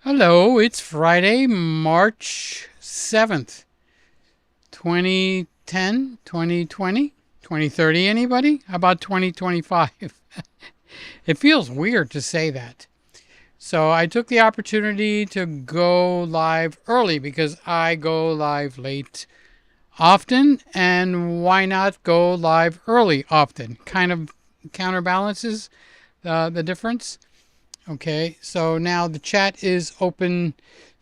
Hello, it's Friday, March 7th, 2010, 2020, 2030. Anybody? How about 2025? It feels weird to say that. So I took the opportunity to go live early because I go live late often, and why not go live early often? Kind of counterbalances the difference. Okay, so now the chat is open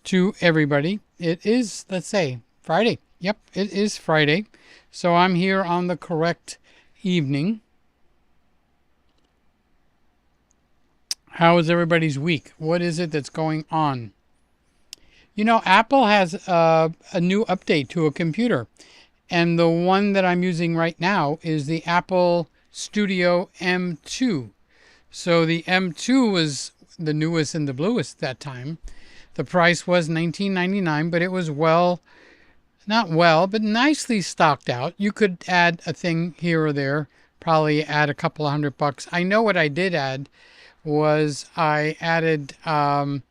to everybody. It is, let's say, Friday. Yep, it is Friday. So I'm here on the correct evening. How is everybody's week? What is it that's going on? You know, Apple has a new update to a computer, and the one that I'm using right now is the Apple Studio M2. So the M2 was the newest and the bluest that time. The price was $19.99, but it was not well, but nicely stocked out. You could add a thing here or there, probably add a couple of $100. I know what I did add was I added some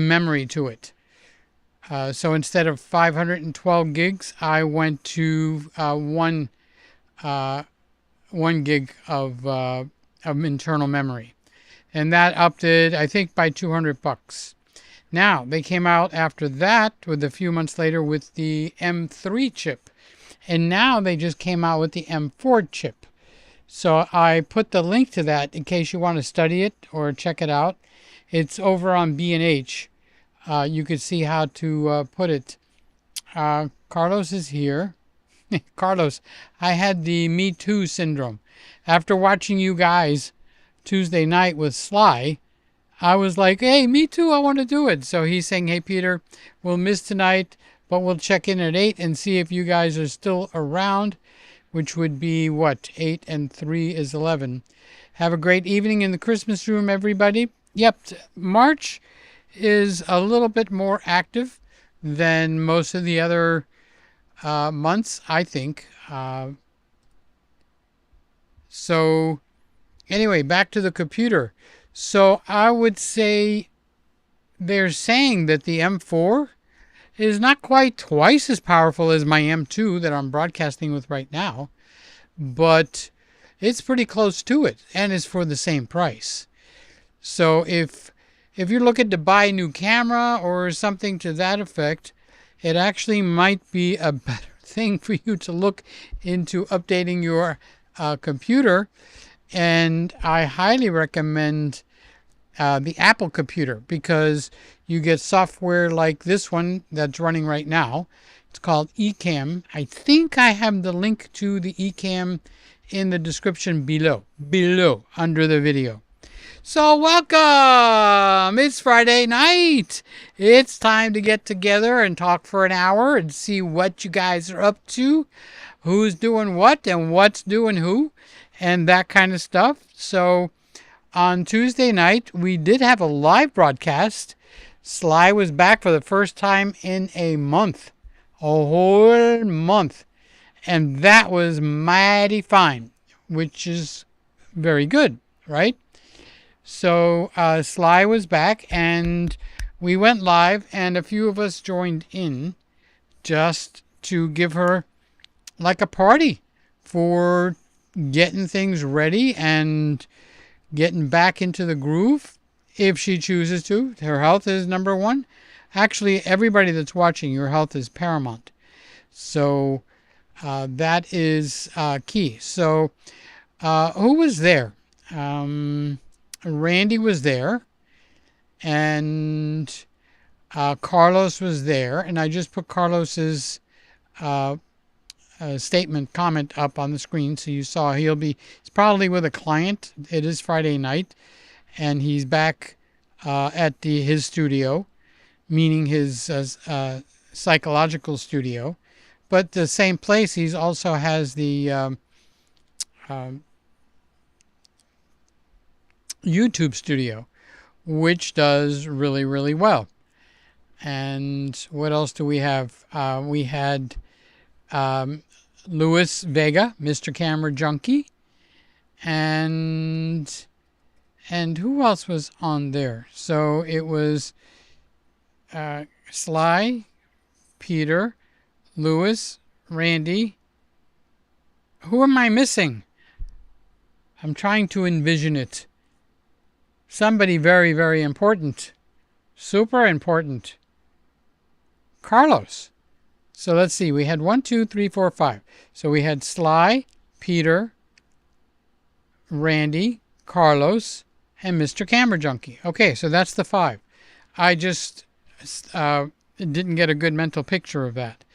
memory to it. So instead of 512 gigs, I went to one gig of internal memory, and that upped it, I think, by $200. Now they came out after that, with a few months later, with the M3 chip, and now they just came out with the M4 chip. So I put the link to that in case you want to study it or check it out. It's over on B&H. You could see how to put it. Carlos is here. Carlos, I had the Me Too syndrome. After watching you guys Tuesday night with Sly, I was like, hey, me too, I want to do it. So he's saying, hey, Peter, we'll miss tonight, but we'll check in at 8 and see if you guys are still around, which would be what? 8 and 3 is 11. Have a great evening in the Christmas room, everybody. Yep, March is a little bit more active than most of the other months, I think. So anyway, back to the computer. So I would say they're saying that the M4 is not quite twice as powerful as my M2 that I'm broadcasting with right now, but it's pretty close to it, and it's for the same price. So if you're looking to buy a new camera or something to that effect, it actually might be a better thing for you to look into updating your computer. And I highly recommend the Apple computer, because you get software like this one that's running right now. It's called Ecamm. I think I have the link to the Ecamm in the description below under the video. So welcome! It's Friday night. It's time to get together and talk for an hour and see what you guys are up to, who's doing what and what's doing who, and that kind of stuff. So on Tuesday night, we did have a live broadcast. Sly was back for the first time in a month, a whole month, and that was mighty fine, which is very good, right? So Sly was back, and we went live, and a few of us joined in just to give her like a party for getting things ready and getting back into the groove if she chooses to. Her health is number one. Actually, everybody that's watching, your health is paramount. So that is key. So who was there? Randy was there, and Carlos was there, and I just put Carlos's comment up on the screen, so you saw he's probably with a client. It is Friday night, and he's back at his studio, meaning his psychological studio, but the same place. He also has the YouTube studio, which does really, really well. And what else do we have? We had Luis Vega, Mr. Camera Junkie, and And who else was on there? So it was Sly, Peter, Lewis, Randy. Who am I missing? I'm trying to envision it. Somebody very, very important. Super important. Carlos. So let's see. We had 1, 2, 3, 4, 5. So we had Sly, Peter, Randy, Carlos, and Mr. Camera Junkie. Okay, so that's the 5. I just didn't get a good mental picture of that.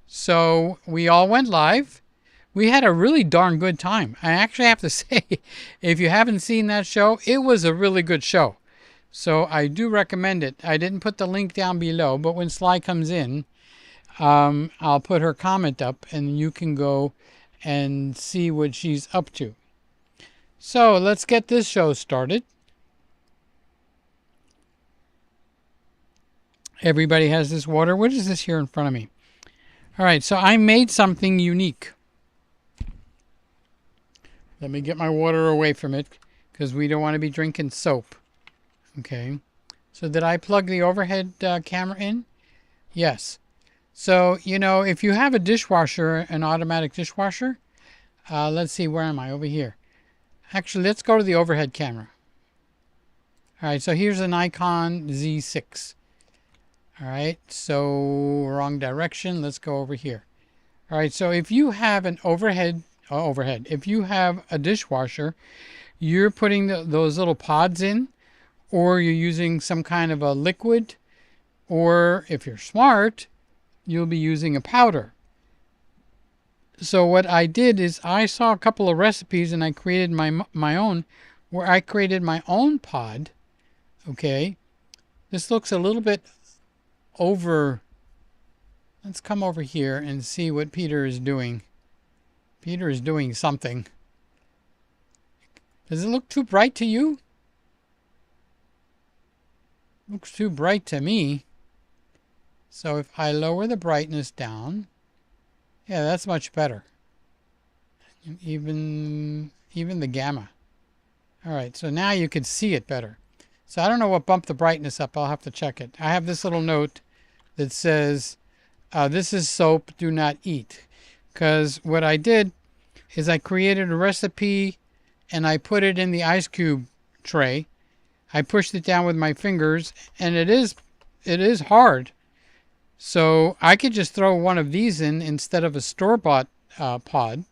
So we all went live. We had a really darn good time. I actually have to say, if you haven't seen that show, it was a really good show. So I do recommend it. I didn't put the link down below, but when Sly comes in, I'll put her comment up and you can go and see what she's up to. So let's get this show started. Everybody has this water. What is this here in front of me? All right, so I made something unique. Let me get my water away from it because we don't want to be drinking soap. Okay. So did I plug the overhead camera in? Yes. So, you know, if you have a dishwasher, an automatic dishwasher, let's see, where am I? Over here. Actually, let's go to the overhead camera. All right, so here's an Nikon Z6. All right, so wrong direction. Let's go over here. All right, so if you have an if you have a dishwasher, you're putting those little pods in, or you're using some kind of a liquid, or if you're smart, you'll be using a powder. So what I did is I saw a couple of recipes and I created my own, where I created my own pod. Okay, this looks a little bit over. Let's come over here and see what Peter is doing. Peter is doing something. Does it look too bright to you? Looks too bright to me. So if I lower the brightness down, yeah, that's much better. Even the gamma. All right, so now you can see it better. So I don't know what bumped the brightness up. I'll have to check it. I have this little note that says, this is soap, do not eat. Because what I did is I created a recipe and I put it in the ice cube tray. I pushed it down with my fingers, and it is hard. So I could just throw one of these in instead of a store-bought pod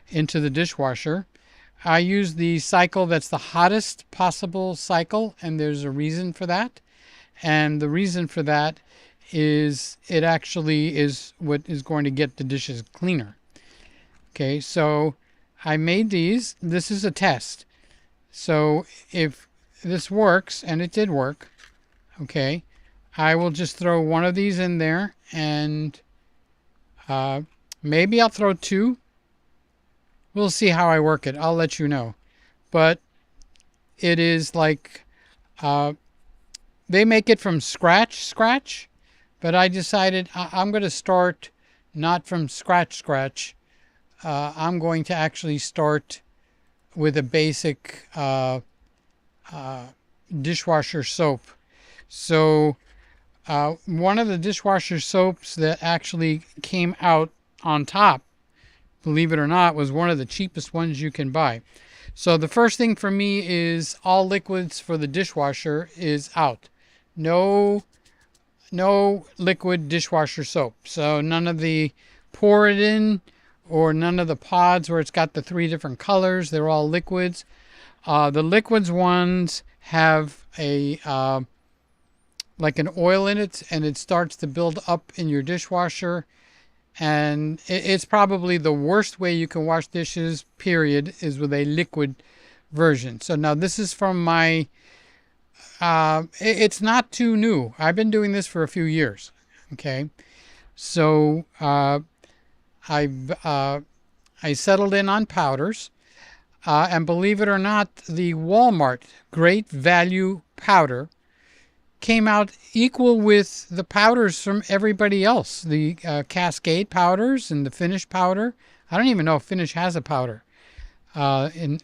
into the dishwasher. I use the cycle that's the hottest possible cycle, and there's a reason for that. And the reason for that is it actually is what is going to get the dishes cleaner. Okay, so I made these. This is a test. So if this works, and it did work, okay, I will just throw one of these in there, and maybe I'll throw 2. We'll see how I work it. I'll let you know. But it is like they make it from scratch, but I decided I'm going to start not from scratch. I'm going to actually start with a basic dishwasher soap. So one of the dishwasher soaps that actually came out on top, believe it or not, was one of the cheapest ones you can buy. So the first thing for me is all liquids for the dishwasher is out. No liquid dishwasher soap. So none of the pour it in, or none of the pods where it's got the 3 different colors. They're all liquids. The liquids ones have a like an oil in it, and it starts to build up in your dishwasher. And it's probably the worst way you can wash dishes, period, is with a liquid version. So now this is from my, it's not too new. I've been doing this for a few years. Okay. So I settled in on powders. And believe it or not, the Walmart Great Value powder came out equal with the powders from everybody else. The Cascade powders and the Finish powder. I don't even know if Finish has a powder. and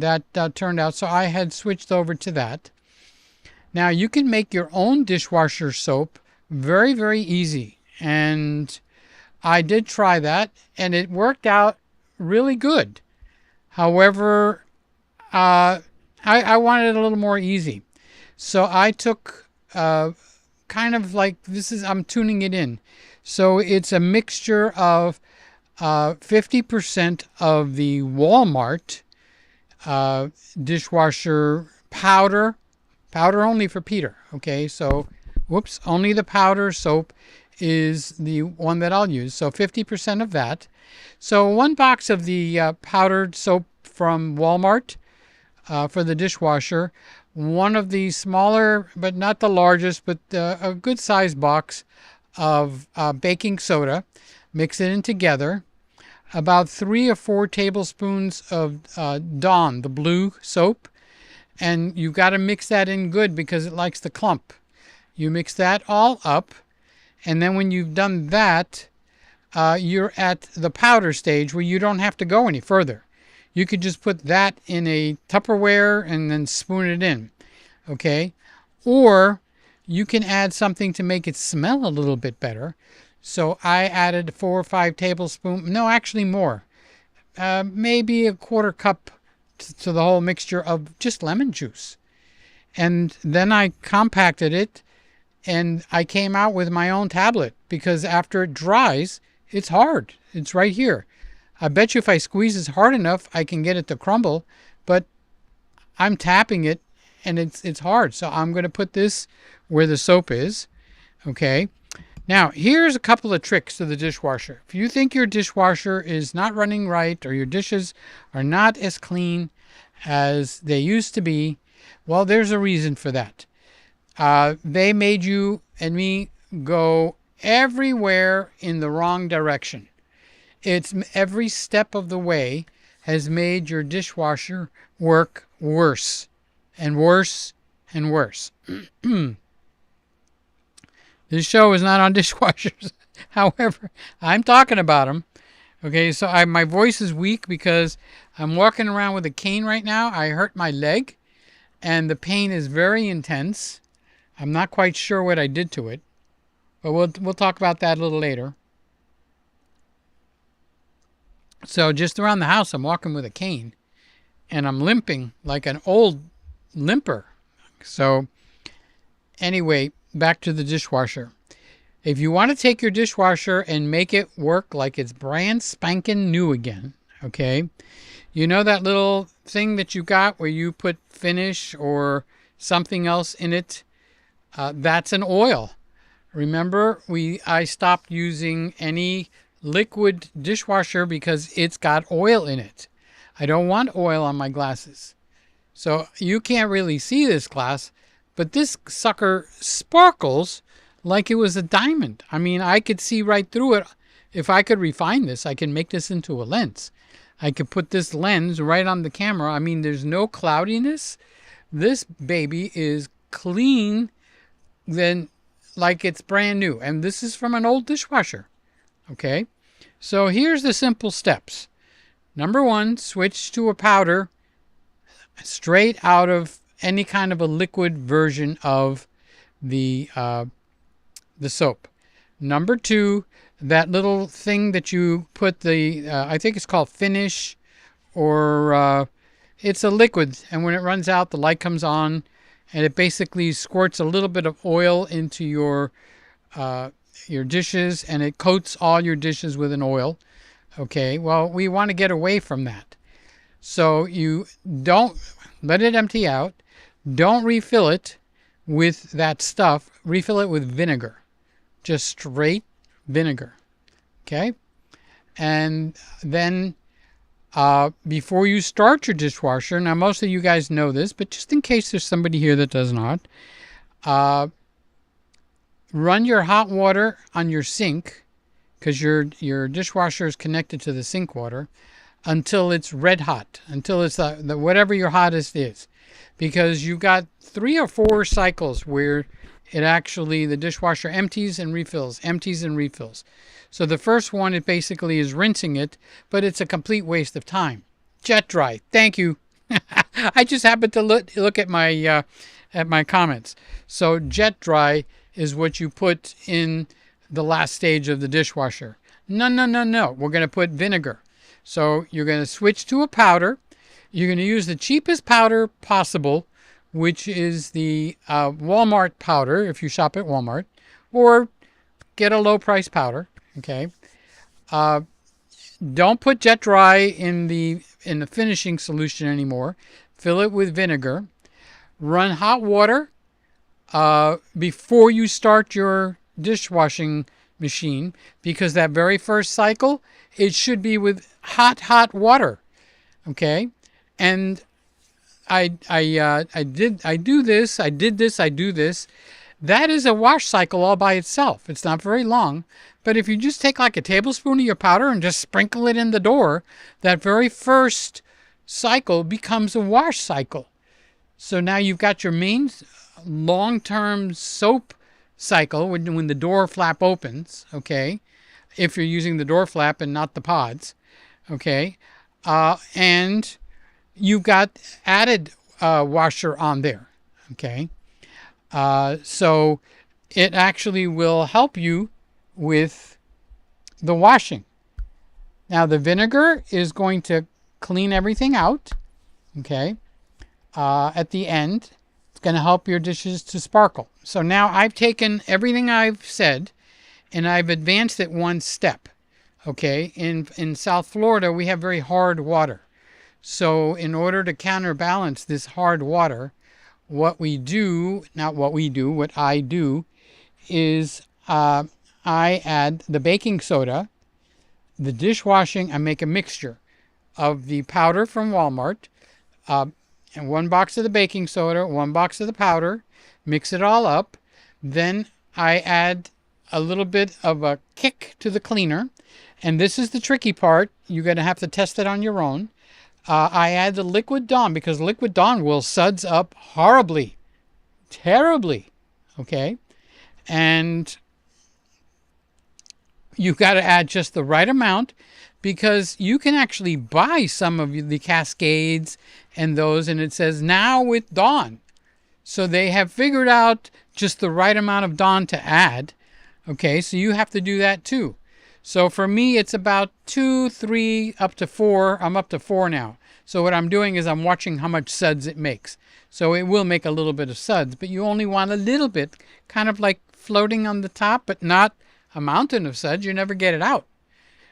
that turned out. So I had switched over to that. Now you can make your own dishwasher soap very, very easy. And I did try that, and it worked out really good. However, I wanted it a little more easy. So I took kind of like I'm tuning it in. So it's a mixture of 50% of the Walmart dishwasher powder only for Peter. Okay, so whoops, only the powder soap is the one that I'll use. So 50% of that. So one box of the powdered soap from Walmart for the dishwasher, one of the smaller, but not the largest, but a good sized box of baking soda. Mix it in together. About 3 or 4 tablespoons of Dawn, the blue soap. And you've got to mix that in good because it likes to clump. You mix that all up. And then when you've done that, you're at the powder stage where you don't have to go any further. You could just put that in a Tupperware and then spoon it in. Okay? Or you can add something to make it smell a little bit better. So I added 4 or 5 tablespoons. No, actually more. Maybe a quarter cup to the whole mixture of just lemon juice. And then I compacted it, and I came out with my own tablet because after it dries, it's hard. It's right here. I bet you if I squeeze it hard enough, I can get it to crumble, but I'm tapping it and it's hard. So I'm going to put this where the soap is. Okay. Now, here's a couple of tricks to the dishwasher. If you think your dishwasher is not running right or your dishes are not as clean as they used to be, well, there's a reason for that. They made you and me go everywhere in the wrong direction. It's every step of the way has made your dishwasher work worse and worse and worse. This show is not on dishwashers. However, I'm talking about them. Okay, so my voice is weak because I'm walking around with a cane right now. I hurt my leg, and the pain is very intense. I'm not quite sure what I did to it, but we'll talk about that a little later. So just around the house, I'm walking with a cane, and I'm limping like an old limper. So anyway, back to the dishwasher. If you want to take your dishwasher and make it work like it's brand spanking new again, okay, you know that little thing that you got where you put Finish or something else in it? That's an oil. Remember, I stopped using any liquid dishwasher because it's got oil in it. I don't want oil on my glasses. So you can't really see this glass, but this sucker sparkles like it was a diamond. I mean, I could see right through it. If I could refine this, I can make this into a lens. I could put this lens right on the camera. I mean, there's no cloudiness. This baby is clean then like it's brand new. And this is from an old dishwasher. Okay? So here's the simple steps. Number 1, switch to a powder straight out of any kind of a liquid version of the soap. Number 2, that little thing that you put I think it's called Finish, or it's a liquid, and when it runs out, the light comes on, and it basically squirts a little bit of oil into your dishes, and it coats all your dishes with an oil. Okay, well, we want to get away from that. So you don't let it empty out. Don't refill it with that stuff. Refill it with vinegar. Just straight vinegar. Okay? And then before you start your dishwasher, now most of you guys know this, but just in case there's somebody here that does not, run your hot water on your sink, because your dishwasher is connected to the sink water, until it's red hot, until it's the whatever your hottest is. Because you've got 3 or 4 cycles where the dishwasher empties and refills, empties and refills. So the first one, it basically is rinsing it, but it's a complete waste of time. Jet dry. Thank you. I just happened to look at my comments. So jet dry is what you put in the last stage of the dishwasher. No, no, no, no. We're going to put vinegar. So you're going to switch to a powder. You're going to use the cheapest powder possible, which is the Walmart powder if you shop at Walmart, or get a low price powder. Okay. Don't put jet dry in the finishing solution anymore. Fill it with vinegar. Run hot water before you start your dishwashing machine, because that very first cycle, it should be with hot water. Okay. And I do this. That is a wash cycle all by itself. It's not very long. But if you just take like a tablespoon of your powder and just sprinkle it in the door, that very first cycle becomes a wash cycle. So now you've got your main long-term soap cycle when the door flap opens, okay? If you're using the door flap and not the pods, okay? And you've got added washer on there, okay? So it actually will help you with the washing. Now the vinegar is going to clean everything out, okay? At the end, it's going to help your dishes to sparkle. So now I've taken everything I've said and I've advanced it one step, okay? In South Florida, we have very hard water. So in order to counterbalance this hard water, what I do is I add the baking soda, the dishwashing. I make a mixture of the powder from Walmart, and 1 box of the baking soda, 1 box of the powder, mix it all up. Then I add a little bit of a kick to the cleaner. And this is the tricky part. You're going to have to test it on your own. I add the liquid Dawn, because liquid Dawn will suds up horribly, terribly, okay? And you've got to add just the right amount, because you can actually buy some of the Cascades and those, and it says now with Dawn. So they have figured out just the right amount of Dawn to add, okay? So you have to do that too. So for me, it's about 2, 3, up to 4. I'm up to 4 now. So what I'm doing is I'm watching how much suds it makes. So it will make a little bit of suds, but you only want a little bit, kind of like floating on the top, but not a mountain of suds. You never get it out.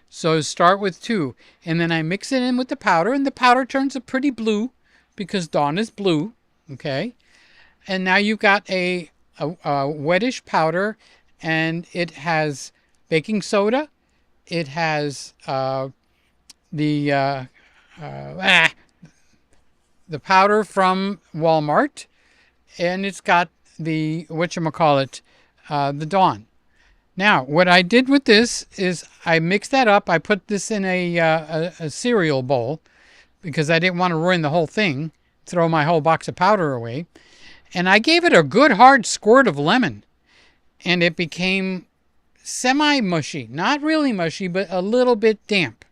So start with 2, and then I mix it in with the powder, and the powder turns a pretty blue because Dawn is blue, okay? And now you've got a wettish powder, and it has baking soda. It has the powder from Walmart, and it's got the the Dawn. Now, what I did with this is I mixed that up. I put this in a cereal bowl because I didn't want to ruin the whole thing, throw my whole box of powder away. And I gave it a good hard squirt of lemon, and it became semi-mushy. Not really mushy, but a little bit damp.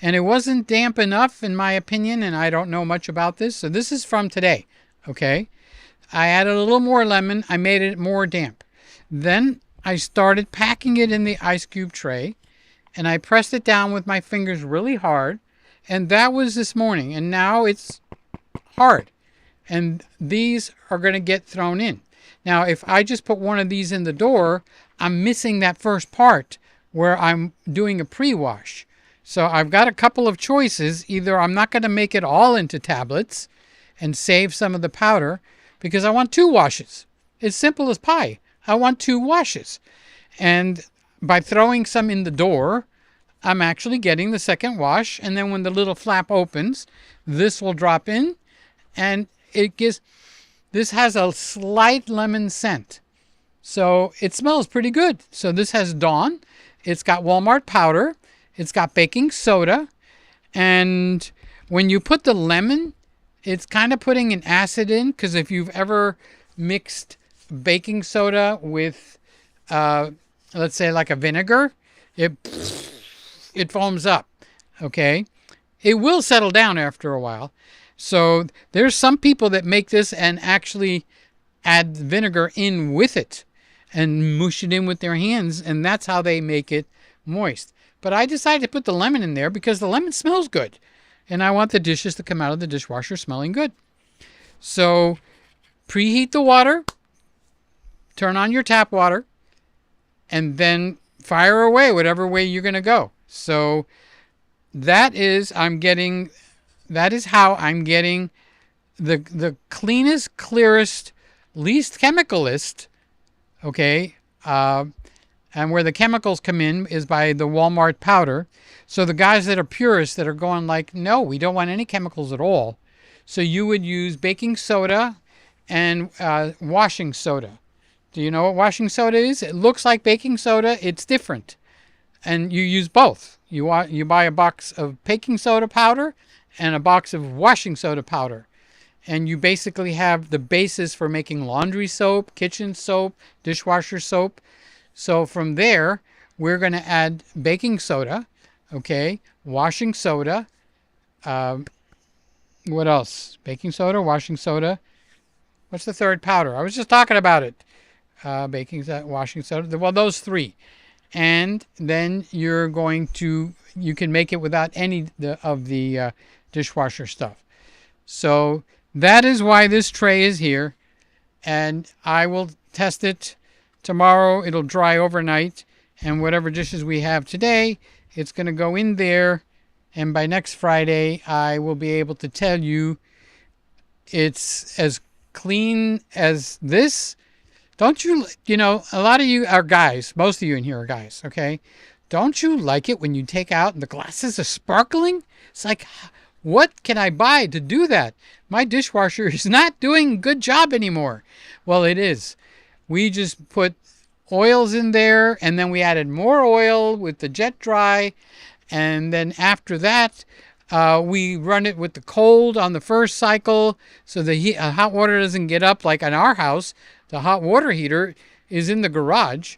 And it wasn't damp enough, in my opinion, and I don't know much about this. So this is from today, okay? I added a little more lemon. I made it more damp. Then I started packing it in the ice cube tray, and I pressed it down with my fingers really hard, and that was this morning, and now it's hard, and these are going to get thrown in. Now, if I just put one of these in the door, I'm missing that first part where I'm doing a pre-wash. So I've got a couple of choices. Either I'm not going to make it all into tablets and save some of the powder, because I want 2 washes. It's simple as pie. I want 2 washes. And by throwing some in the door, I'm actually getting the second wash. And then when the little flap opens, this will drop in, and this has a slight lemon scent. So it smells pretty good. So this has Dawn. It's got Walmart powder. It's got baking soda. And when you put the lemon, it's kind of putting an acid in, because if you've ever mixed baking soda with, let's say like a vinegar, it foams up, okay? It will settle down after a while. So there's some people that make this and actually add vinegar in with it and mush it in with their hands, and that's how they make it moist. But I decided to put the lemon in there because the lemon smells good, and I want the dishes to come out of the dishwasher smelling good. So preheat the water, turn on your tap water, and then fire away whatever way you're going to go. So that is how I'm getting the cleanest, clearest, least chemicalist, okay? And where the chemicals come in is by the Walmart powder. So the guys that are purists that are going like, no, we don't want any chemicals at all. So you would use baking soda and washing soda. Do you know what washing soda is? It looks like baking soda. It's different. And you use both. You buy a box of baking soda powder and a box of washing soda powder. And you basically have the basis for making laundry soap, kitchen soap, dishwasher soap. So from there, we're going to add baking soda, okay, washing soda. What else? Baking soda, washing soda. What's the third powder? I was just talking about it. Baking soda, washing soda. Well, those three. And then you can make it without any of the dishwasher stuff. So that is why this tray is here. And I will test it tomorrow. It'll dry overnight. And whatever dishes we have today, it's going to go in there. And by next Friday, I will be able to tell you it's as clean as this. Don't you, a lot of you are guys. Most of you in here are guys, okay? Don't you like it when you take out and the glasses are sparkling? It's like, what can I buy to do that? My dishwasher is not doing a good job anymore. Well, it is. We just put oils in there, and then we added more oil with the jet dry. And then after that, we run it with the cold on the first cycle so the hot water doesn't get up like in our house. The hot water heater is in the garage,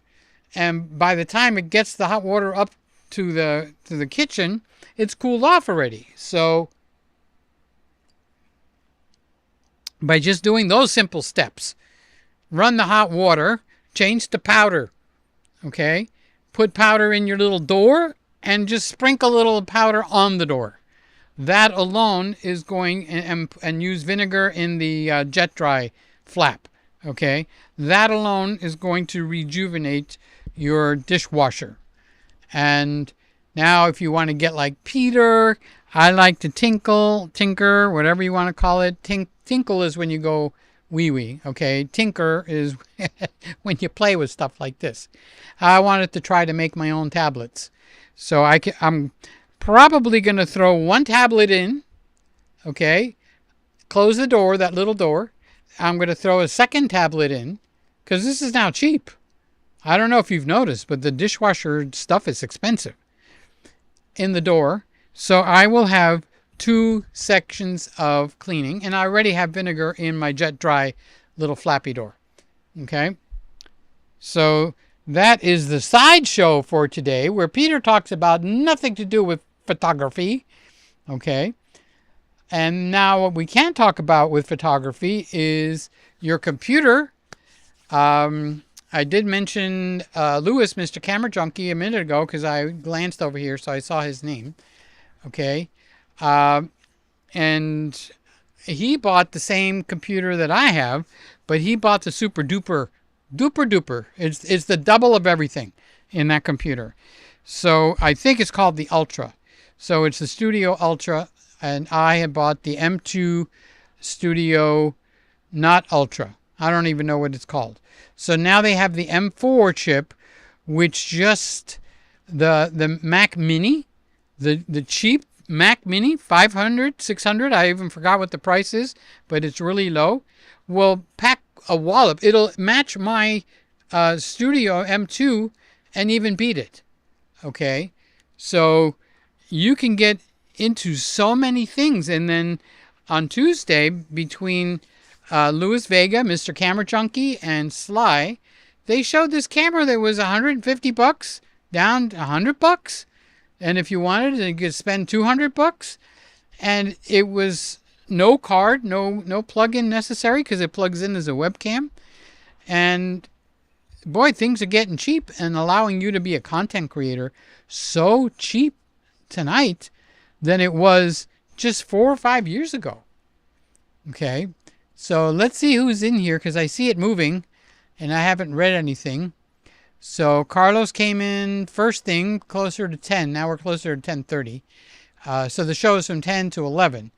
and by the time it gets the hot water up to the kitchen, it's cooled off already. So by just doing those simple steps, run the hot water, change to powder, okay? Put powder in your little door and just sprinkle a little powder on the door. That alone is going, and use vinegar in the jet dry flap. Okay, that alone is going to rejuvenate your dishwasher. And now if you want to get like Peter, I like to tinker, whatever you want to call it. Tinkle is when you go wee-wee, okay? Tinker is when you play with stuff like this. I wanted to try to make my own tablets. So I'm probably going to throw one tablet in, okay? Close the door, that little door. I'm going to throw a second tablet in because this is now cheap. I don't know if you've noticed, but the dishwasher stuff is expensive in the door. So I will have 2 sections of cleaning, and I already have vinegar in my jet dry little flappy door. Okay. So that is the sideshow for today, where Peter talks about nothing to do with photography. Okay. And now what we can talk about with photography is your computer. I did mention Lewis, Mr. Camera Junkie, a minute ago because I glanced over here, so I saw his name. Okay. And he bought the same computer that I have, but he bought the super duper. It's the double of everything in that computer. So I think it's called the Ultra. So it's the Studio Ultra. And I had bought the M2 Studio, not Ultra. I don't even know what it's called. So now they have the M4 chip, which just the Mac Mini, the cheap Mac Mini, 500, 600. I even forgot what the price is, but it's really low. Will pack a wallop. It'll match my Studio M2 and even beat it. Okay, so you can get into so many things. And then on Tuesday, between Louis Vega, Mr. Camera Junkie, and Sly, they showed this camera that was $150 down to $100. And if you wanted it, you could spend $200. and it was no card, no plug-in necessary because it plugs in as a webcam. And boy, things are getting cheap and allowing you to be a content creator so cheap tonight than it was just 4 or 5 years ago. Okay, so let's see who's in here because I see it moving and I haven't read anything. So Carlos came in first thing, closer to 10. Now we're closer to 10:30. So the show is from 10 to 11.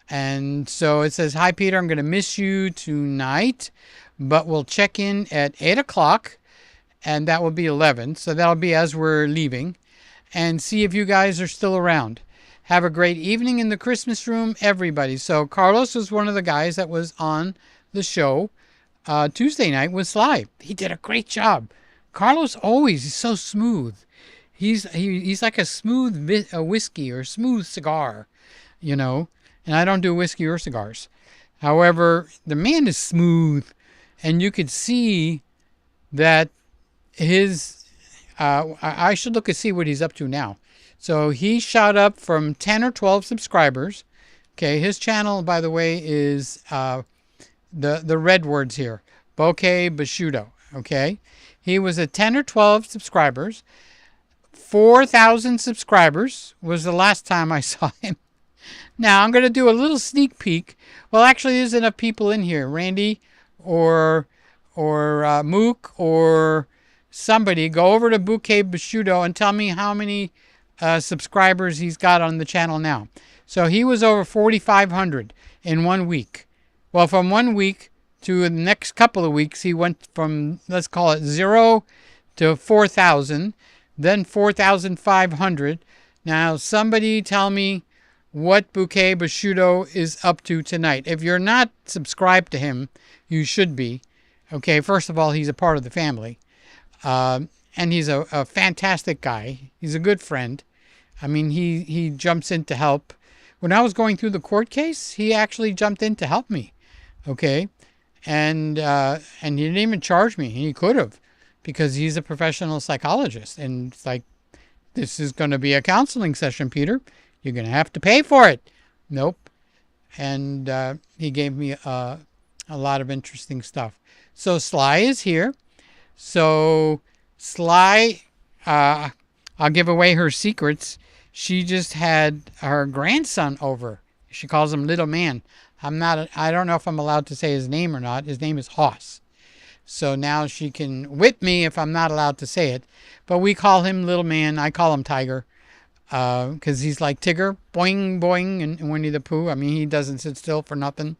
And so it says, "Hi, Peter, I'm going to miss you tonight, but we'll check in at 8 o'clock, and that will be 11. So that'll be as we're leaving, and see if you guys are still around. Have a great evening in the Christmas room, everybody." So Carlos was one of the guys that was on the show Tuesday night with Sly. He did a great job. Carlos he's so smooth. He's like a smooth whiskey or smooth cigar, you know. And I don't do whiskey or cigars. However, the man is smooth, and you could see that his. I should look and see what he's up to now. So he shot up from 10 or 12 subscribers. Okay, his channel, by the way, is the red words here, Bokeh Bashudo. Okay, he was at 10 or 12 subscribers. 4,000 subscribers was the last time I saw him. Now I'm going to do a little sneak peek. Well, actually, there's enough people in here. Randy or Mook or somebody, go over to Bouquet Bashudo and tell me how many subscribers he's got on the channel now. So he was over 4,500 in 1 week. Well, from 1 week to the next couple of weeks, he went from, let's call it 0 to 4,000, then 4,500. Now, somebody tell me what Bouquet Bashudo is up to tonight. If you're not subscribed to him, you should be. Okay, first of all, he's a part of the family. And he's a fantastic guy. He's a good friend. I mean, he jumps in to help. When I was going through the court case, he actually jumped in to help me. Okay, and he didn't even charge me. He could have, because he's a professional psychologist. And it's like, this is going to be a counseling session, Peter. You're going to have to pay for it. Nope. And he gave me a lot of interesting stuff. So Sly is here. So Sly, I'll give away her secrets. She just had her grandson over. She calls him Little Man. I don't know if I'm allowed to say his name or not. His name is Hoss. So now she can whip me if I'm not allowed to say it. But we call him Little Man. I call him Tiger. Because he's like Tigger, boing, boing, and Winnie the Pooh. I mean, he doesn't sit still for nothing.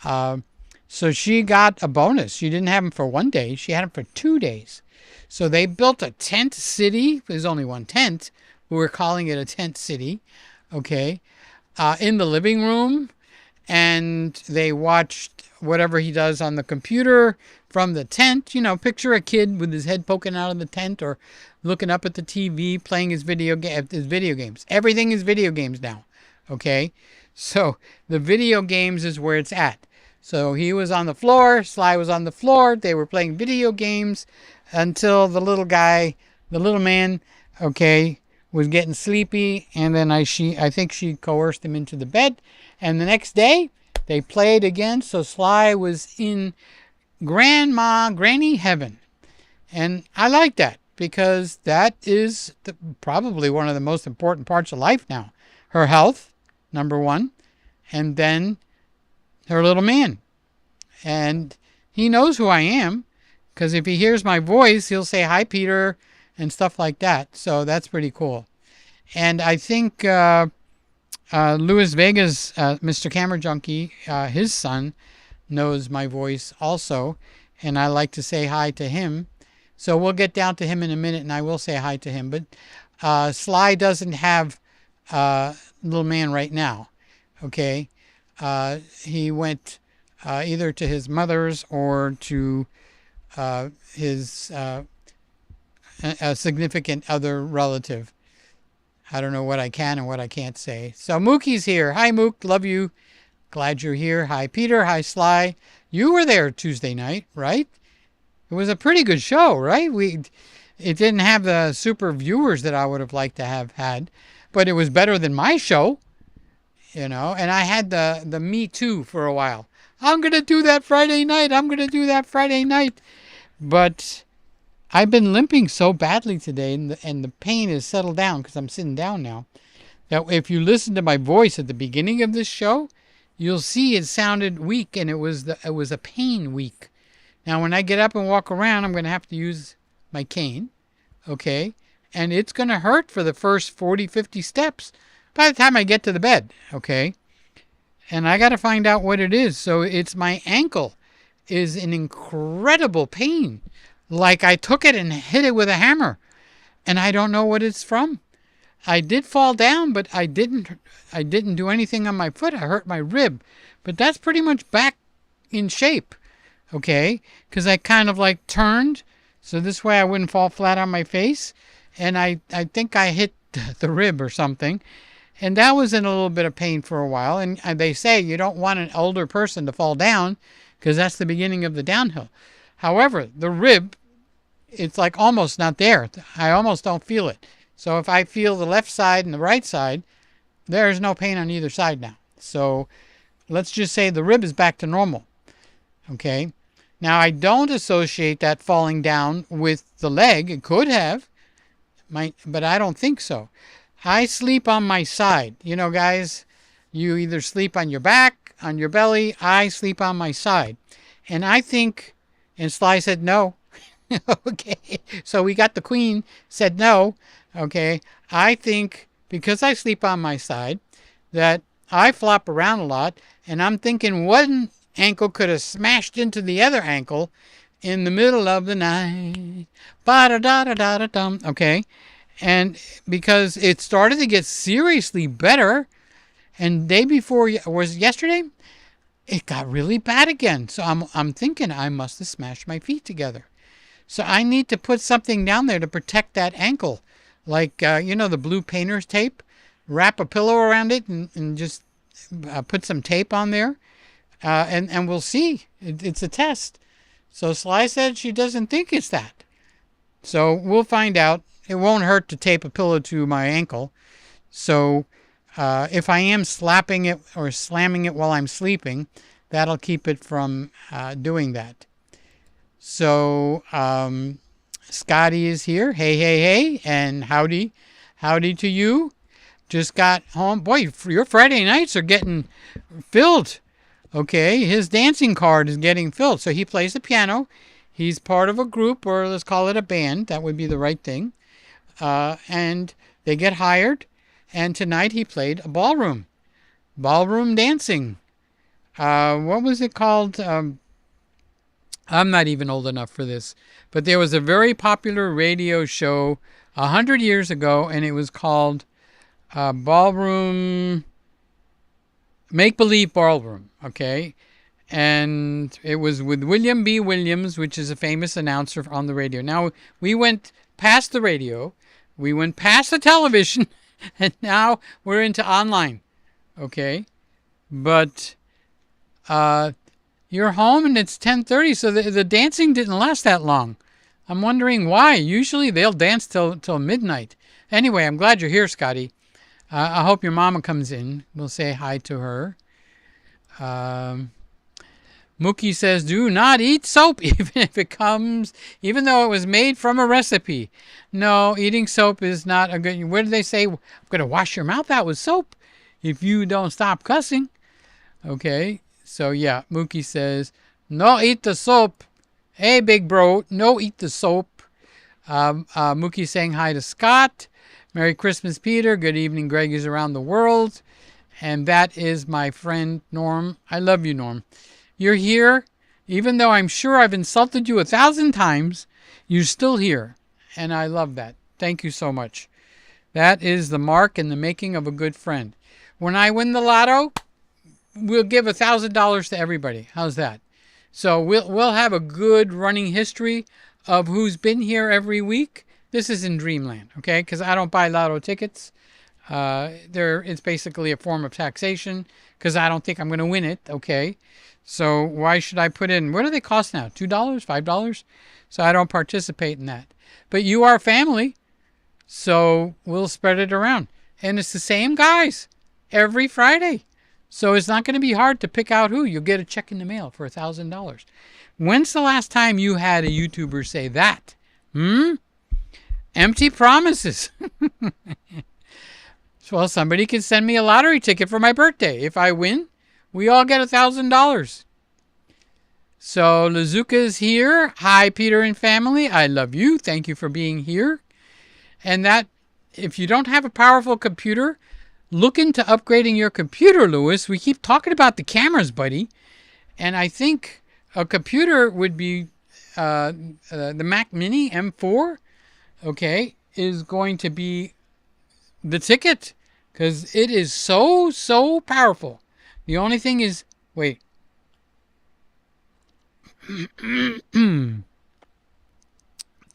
So she got a bonus. She didn't have him for 1 day. She had him for 2 days. So they built a tent city. There's only one tent. We're calling it a tent city. Okay. In the living room. And they watched whatever he does on the computer from the tent. You know, picture a kid with his head poking out of the tent or looking up at the TV, playing his video games. Everything is video games now. Okay. So the video games is where it's at. So he was on the floor. Sly was on the floor. They were playing video games until the little guy, the little man, okay, was getting sleepy. And then I think she coerced him into the bed. And the next day they played again. So Sly was in granny heaven. And I like that, because that is probably one of the most important parts of life now. Her health, number one, and then her little man. And he knows who I am, because if he hears my voice, he'll say, "Hi, Peter," and stuff like that. So that's pretty cool. And I think Luis Vega's Mr. Camera Junkie, his son, knows my voice also, and I like to say hi to him. So we'll get down to him in a minute, and I will say hi to him. But Sly doesn't have little man right now. Okay, he went either to his mother's or to his a significant other relative. I don't know what I can and what I can't say. So Mookie's here. Hi, Mook. Love you. Glad you're here. Hi, Peter. Hi, Sly. You were there Tuesday night, right? It was a pretty good show, right? It didn't have the super viewers that I would have liked to have had, but it was better than my show. And I had the Me Too for a while. I'm going to do that Friday night. I'm going to do that Friday night. But I've been limping so badly today, and the pain has settled down because I'm sitting down now. Now, if you listen to my voice at the beginning of this show, you'll see it sounded weak, and it was a pain week. Now, when I get up and walk around, I'm going to have to use my cane, okay? And it's going to hurt for the first 40, 50 steps by the time I get to the bed, okay? And I got to find out what it is. So it's my ankle is in incredible pain. Like I took it and hit it with a hammer, and I don't know what it's from. I did fall down, but I didn't do anything on my foot. I hurt my rib, but that's pretty much back in shape, okay? Because I kind of like turned, so this way I wouldn't fall flat on my face, and I think I hit the rib or something, and that was in a little bit of pain for a while. And they say you don't want an older person to fall down because that's the beginning of the downhill. However, the rib, it's like almost not there. I almost don't feel it. So if I feel the left side and the right side, there's no pain on either side now. So let's just say the rib is back to normal. Okay. Now I don't associate that falling down with the leg. It could have, but I don't think so. I sleep on my side. Guys, you either sleep on your back, on your belly. I sleep on my side. And I think, and Sly said no. Okay. So we got the queen said no. Okay, I think because I sleep on my side that I flop around a lot, and I'm thinking one ankle could have smashed into the other ankle in the middle of the night. Ba-da-da-da-da-da-dum. Okay, and because it started to get seriously better, and day before was yesterday, it got really bad again. So I'm thinking I must have smashed my feet together. So I need to put something down there to protect that ankle. Like, the blue painter's tape, wrap a pillow around it and just put some tape on there. And we'll see. It's a test. So Sly said she doesn't think it's that. So we'll find out. It won't hurt to tape a pillow to my ankle. So if I am slapping it or slamming it while I'm sleeping, that'll keep it from doing that. So Scotty is here. Hey, hey, hey, and howdy to you. Just got home. Boy, your Friday nights are getting filled. Okay, his dancing card is getting filled. So he plays the piano. He's part of a group, or let's call it a band. That would be the right thing. And they get hired. And tonight he played a ballroom dancing. What was it called? I'm not even old enough for this, but there was a very popular radio show 100 years ago, and it was called Ballroom, Make-Believe Ballroom, okay? And it was with William B. Williams, which is a famous announcer on the radio. Now, we went past the radio, we went past the television, and now we're into online, okay? But you're home and it's 10:30, so the dancing didn't last that long. I'm wondering why. Usually they'll dance till midnight. Anyway, I'm glad you're here, Scotty. I hope your mama comes in. We'll say hi to her. Mookie says, do not eat soap, even though it was made from a recipe. No, eating soap is not a good... What do they say? I'm going to wash your mouth out with soap if you don't stop cussing. Okay. So, yeah, Mookie says, no eat the soap. Hey, big bro, no eat the soap. Mookie saying hi to Scott. Merry Christmas, Peter. Good evening, Greg is around the world. And that is my friend, Norm. I love you, Norm. You're here. Even though I'm sure I've insulted you 1,000 times, you're still here. And I love that. Thank you so much. That is the mark and the making of a good friend. When I win the lotto, we'll give $1,000 to everybody. How's that? So we'll have a good running history of who's been here every week. This is in dreamland, okay? Because I don't buy lotto tickets. It's basically a form of taxation because I don't think I'm going to win it, okay? So why should I put in? What do they cost now? $2? $5? So I don't participate in that. But you are family, so we'll spread it around. And it's the same guys. every Friday. So it's not going to be hard to pick out who. You'll get a check in the mail for $1,000. When's the last time you had a YouTuber say that? Empty promises. Well, somebody can send me a lottery ticket for my birthday. If I win, we all get $1,000. So Lazuka's here. Hi, Peter and family. I love you. Thank you for being here. And that, if you don't have a powerful computer, look into upgrading your computer, Lewis. We keep talking about the cameras, buddy. And I think a computer would be the Mac Mini M4, okay, is going to be the ticket. Because it is so powerful. The only thing is, wait.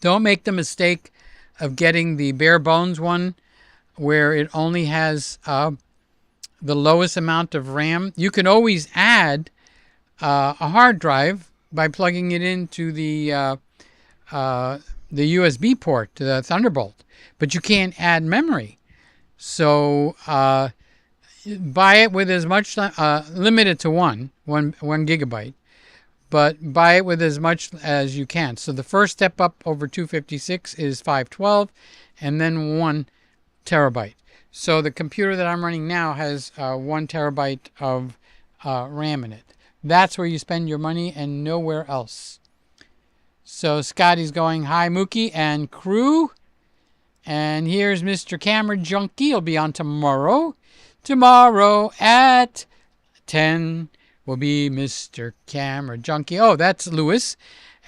Don't make the mistake of getting the bare bones one where it only has the lowest amount of RAM. You can always add a hard drive by plugging it into the USB port, the Thunderbolt. But you can't add memory. So buy it with as much, limited to one gigabyte, but buy it with as much as you can. So the first step up over 256 is 512 and then 1 terabyte. So the computer that I'm running now has 1 terabyte of RAM in it. That's where you spend your money and nowhere else. So Scotty's going, hi Mookie and crew. And here's Mr. Camera Junkie. He'll be on tomorrow. Tomorrow at 10 will be Mr. Camera Junkie. Oh, that's Lewis.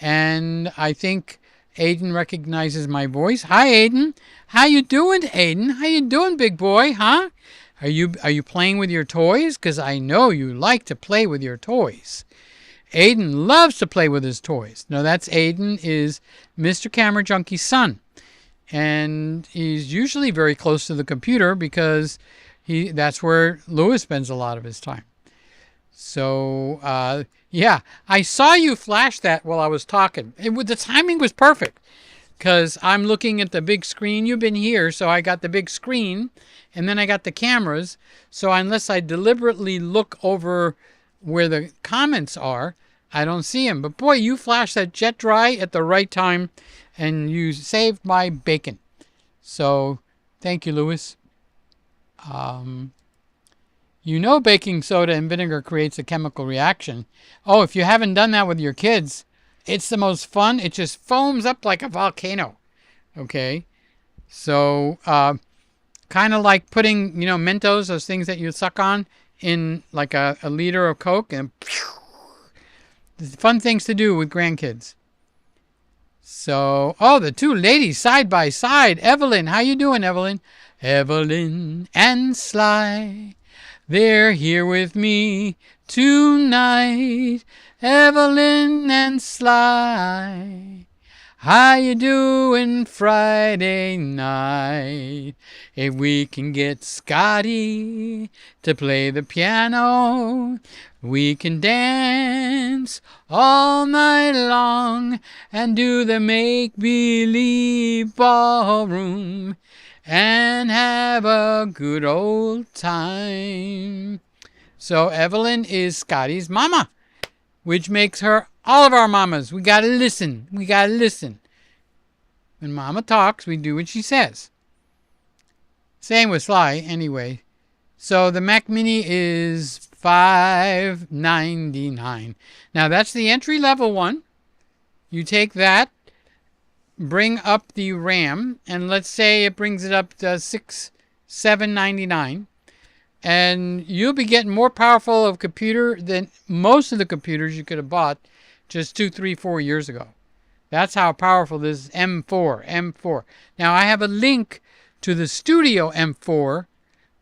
And I think Aiden recognizes my voice. Hi, Aiden. How you doing, Aiden? How you doing, big boy? Huh? Are you playing with your toys? Because I know you like to play with your toys. Aiden loves to play with his toys. No, that's Aiden is Mr. Camera Junkie's son. And he's usually very close to the computer because that's where Lewis spends a lot of his time. So, yeah, I saw you flash that while I was talking. The timing was perfect because I'm looking at the big screen. You've been here, so I got the big screen, and then I got the cameras. So unless I deliberately look over where the comments are, I don't see them. But boy, you flashed that jet dry at the right time. And you saved my bacon. So, thank you, Lewis. You know baking soda and vinegar creates a chemical reaction. Oh, if you haven't done that with your kids, it's the most fun. It just foams up like a volcano. Okay? So, kind of like putting, Mentos, those things that you suck on, in like a liter of Coke. And fun things to do with grandkids. So, the two ladies side by side. Evelyn, how you doing, Evelyn? Evelyn and Sly, they're here with me tonight. Evelyn and Sly, how you doing Friday night? If we can get Scotty to play the piano, we can dance all night long and do the make-believe ballroom and have a good old time. So Evelyn is Scotty's mama, which makes her all of our mamas. We gotta listen. We gotta listen. When mama talks, we do what she says. Same with Sly, anyway. So the Mac Mini is $599. Now that's the entry level one. You take that, bring up the RAM, and let's say it brings it up to $799, and you'll be getting more powerful of computer than most of the computers you could have bought just 2, 3, 4 years ago. That's how powerful this M4. Now I have a link to the Studio M4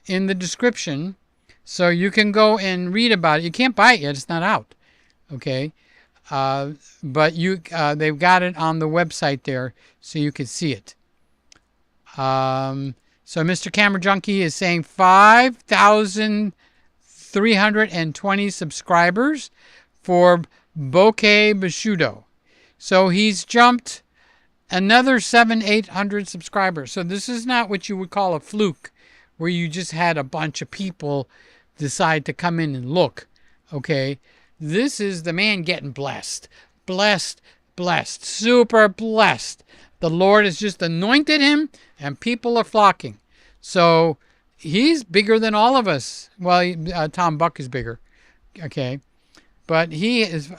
in the description, so you can go and read about it. You can't buy it yet; it's not out. Okay, but they've got it on the website there, so you can see it. So Mr. Camera Junkie is saying 5,320 subscribers for Bokeh Bashudo. So he's jumped another 700-800 subscribers. So this is not what you would call a fluke where you just had a bunch of people decide to come in and look. Okay. This is the man getting blessed. Blessed, blessed, super blessed. The Lord has just anointed him and people are flocking. So he's bigger than all of us. Well, Tom Buck is bigger. Okay. But he is,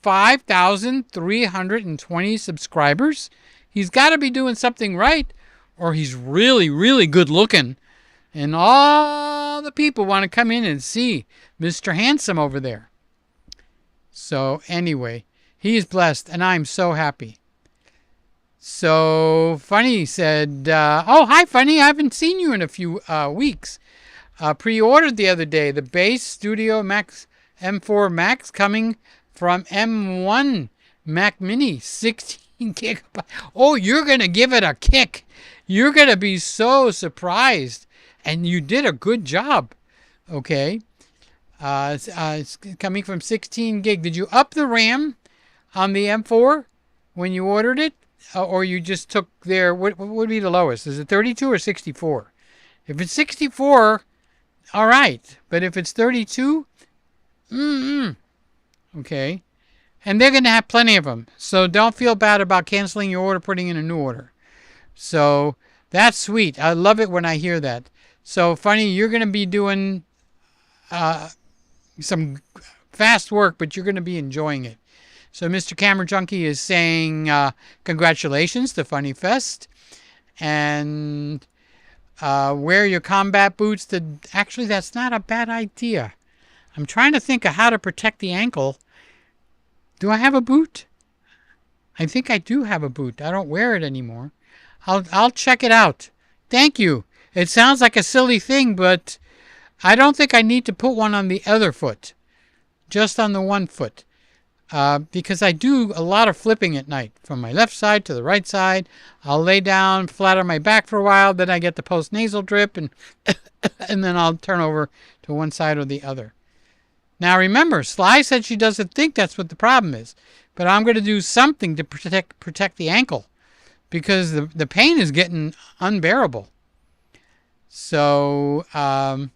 5,320 subscribers. He's got to be doing something right, or he's really, really good looking. And all the people want to come in and see Mr. Handsome over there. So anyway, he's blessed, and I'm so happy. So Funny said, oh, hi, Funny. I haven't seen you in a few weeks. Pre-ordered the other day, the Base Studio Max M4 Max coming from M1 Mac Mini, 16 gigabytes. Oh, you're going to give it a kick. You're going to be so surprised. And you did a good job. Okay. It's coming from 16 gig. Did you up the RAM on the M4 when you ordered it? Or you just took what would be the lowest? Is it 32 or 64? If it's 64, all right. But if it's 32, okay. And they're going to have plenty of them. So don't feel bad about canceling your order, putting in a new order. So that's sweet. I love it when I hear that. So Funny, you're going to be doing some fast work, but you're going to be enjoying it. So Mr. Camera Junkie is saying congratulations to Funny Fest. And wear your combat boots. Actually, that's not a bad idea. I'm trying to think of how to protect the ankle. Do I have a boot? I think I do have a boot. I don't wear it anymore. I'll check it out. Thank you. It sounds like a silly thing, but I don't think I need to put one on the other foot. Just on the one foot. Because I do a lot of flipping at night. From my left side to the right side. I'll lay down flat on my back for a while. Then I get the post-nasal drip. And then I'll turn over to one side or the other. Now remember, Sly said she doesn't think that's what the problem is. But I'm going to do something to protect the ankle. Because the pain is getting unbearable. So, Funny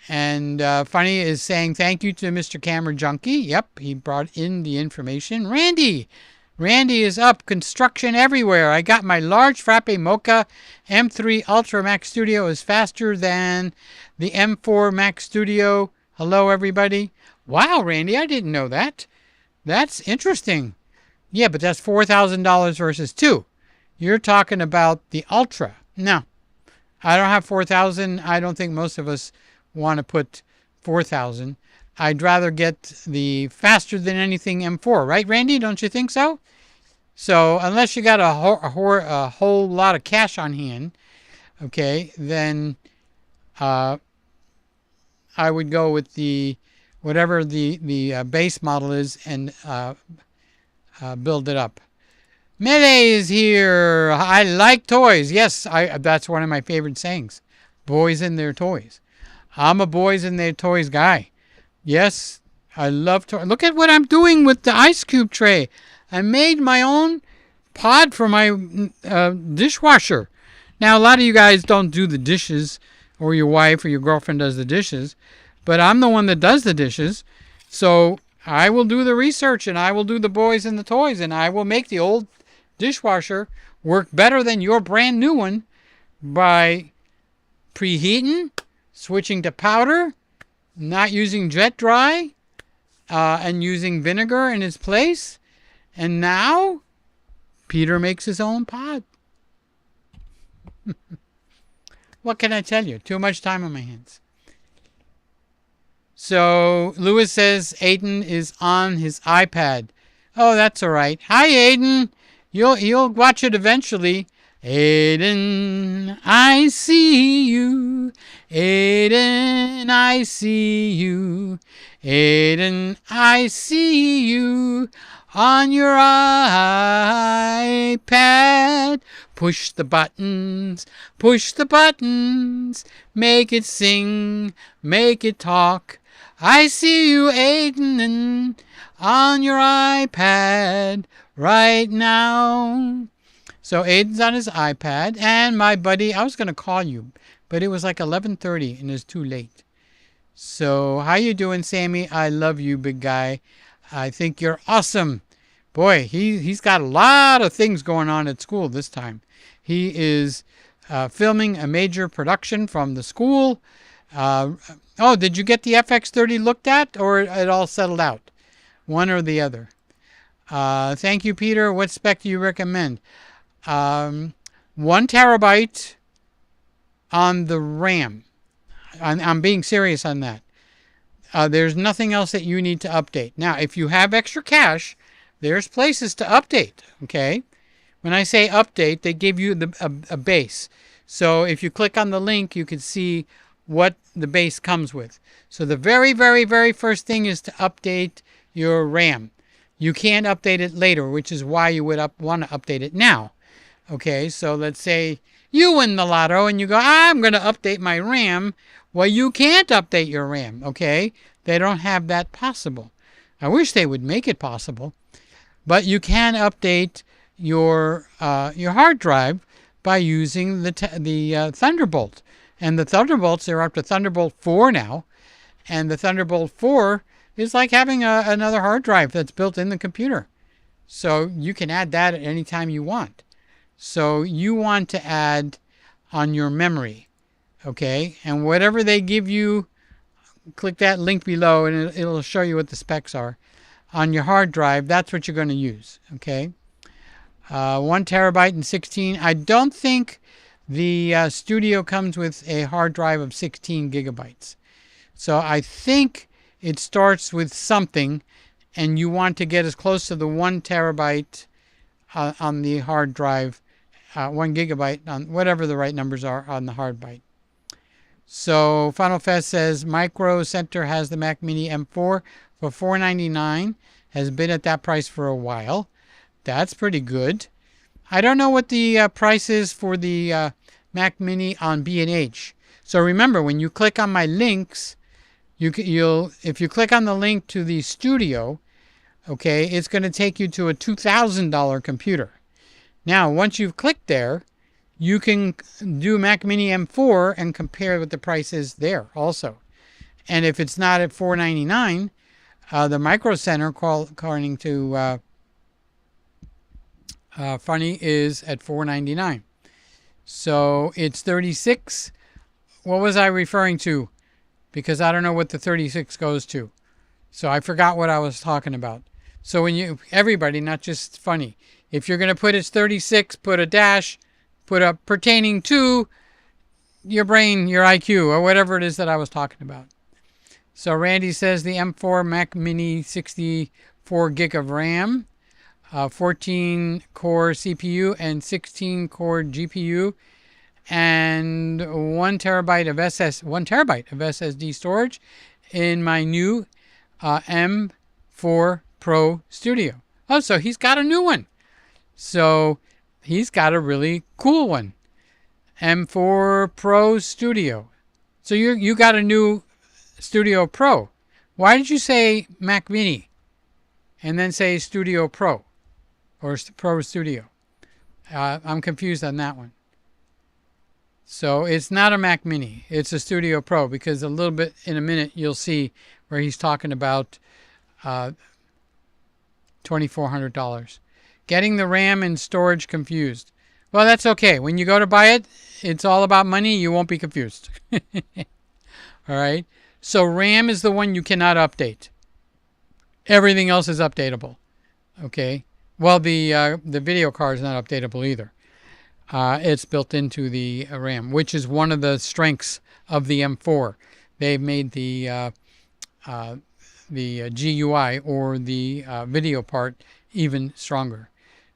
is saying thank you to Mr. Camera Junkie. Yep, he brought in the information. Randy is up. Construction everywhere. I got my large Frappe Mocha M3 Ultra Mac Studio is faster than the M4 Mac Studio. Hello, everybody. Wow, Randy, I didn't know that. That's interesting. Yeah, but that's $4,000 versus $2,000. You're talking about the Ultra. No, I don't have 4,000. I don't think most of us want to put 4,000. I'd rather get the faster than anything M4, right, Randy? Don't you think so? So unless you got a whole lot of cash on hand, okay, then I would go with whatever the base model is and build it up. Melee is here. I like toys. Yes, that's one of my favorite sayings. Boys and their toys. I'm a boys and their toys guy. Yes, I love toys. Look at what I'm doing with the ice cube tray. I made my own pod for my dishwasher. Now, a lot of you guys don't do the dishes, or your wife or your girlfriend does the dishes, but I'm the one that does the dishes. So I will do the research, and I will do the boys and the toys, and I will make the old dishwasher work better than your brand new one by preheating, switching to powder, not using jet dry, and using vinegar in its place. And now Peter makes his own pod. What can I tell you? Too much time on my hands. So Lewis says Aiden is on his iPad. Oh, that's all right. Hi, Aiden. You'll watch it eventually. Aiden, I see you. Aiden, I see you. Aiden, I see you on your iPad. Push the buttons, make it sing, make it talk. I see you, Aiden, on your iPad right now. So Aiden's on his iPad, and my buddy, I was going to call you, but it was like 11:30 and it's too late. So how you doing, Sammy? I love you, big guy. I think you're awesome. Boy, he's got a lot of things going on at school this time. He is filming a major production from the school. Oh, did you get the FX30 looked at, or it all settled out? One or the other. Thank you, Peter. What spec do you recommend? 1 terabyte on the RAM. I'm being serious on that. There's nothing else that you need to update. Now, if you have extra cash, there's places to update, okay? When I say update, they give you a base. So if you click on the link, you can see what the base comes with. So the very, very, very first thing is to update your RAM. You can't update it later, which is why you would want to update it now. Okay, so let's say you win the lotto and you go, I'm going to update my RAM. Well, you can't update your RAM, okay? They don't have that possible. I wish they would make it possible. But you can update your hard drive by using the Thunderbolt. And the Thunderbolts, they're up to Thunderbolt 4 now. And the Thunderbolt 4 is like having another hard drive that's built in the computer. So you can add that at any time you want. So you want to add on your memory, okay? And whatever they give you, click that link below and it'll show you what the specs are. On your hard drive, that's what you're going to use, okay? 1 terabyte and 16. I don't think the Studio comes with a hard drive of 16 gigabytes. So I think it starts with something, and you want to get as close to the 1 terabyte on the hard drive, 1 gigabyte on whatever the right numbers are on the hard byte. So Final Fest says Micro Center has the Mac Mini M4 for $499. Has been at that price for a while. That's pretty good. I don't know what the price is for the Mac Mini on B&H. So remember, when you click on my links, if you click on the link to the Studio, okay, it's going to take you to a $2,000 computer. Now, once you've clicked there, you can do Mac Mini M4 and compare what the price is there also. And if it's not at $499, the Micro Center, according to Funny, is at $499. So it's 36. What was I referring to? Because I don't know what the 36 goes to. So I forgot what I was talking about. So when everybody, not just Funny, if you're going to put it's 36, put a dash, put a pertaining to your brain, your IQ, or whatever it is that I was talking about. So Randy says the M4 Mac Mini 64 gig of RAM, 14 core CPU and 16 core GPU, and 1 terabyte of SSD storage in my new M4 Pro Studio. Oh, so he's got a new one. So he's got a really cool one. M4 Pro Studio. So you got a new Studio Pro. Why did you say Mac Mini and then say Studio Pro or Pro Studio? I'm confused on that one. So it's not a Mac Mini. It's a Studio Pro, because a little bit in a minute you'll see where he's talking about $2,400. Getting the RAM and storage confused. Well, that's okay. When you go to buy it, it's all about money. You won't be confused. All right. So RAM is the one you cannot update. Everything else is updatable. Okay. Well, the video card is not updatable either. It's built into the RAM, which is one of the strengths of the M4. They've made the GUI, or the video part, even stronger.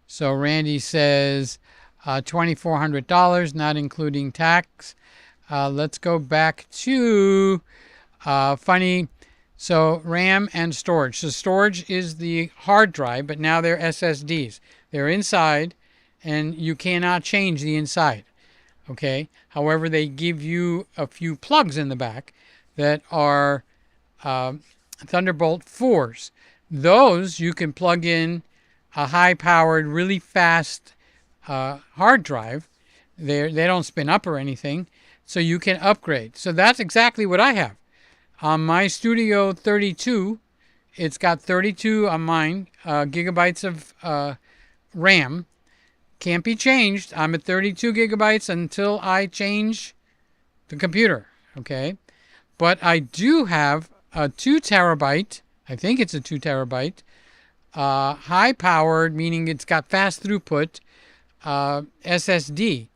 So Randy says $2,400, not including tax. Let's go back to Funny. So RAM and storage. So storage is the hard drive, but now they're SSDs. They're inside, and you cannot change the inside. Okay. However, they give you a few plugs in the back that are Thunderbolt 4s. Those you can plug in a high-powered, really fast hard drive. They don't spin up or anything, so you can upgrade. So that's exactly what I have. On my Studio 32, it's got 32 on mine, gigabytes of RAM. Can't be changed. I'm at 32 gigabytes until I change the computer, okay? But I do have a 2 terabyte, I think it's a 2 terabyte, high powered, meaning it's got fast throughput, SSD.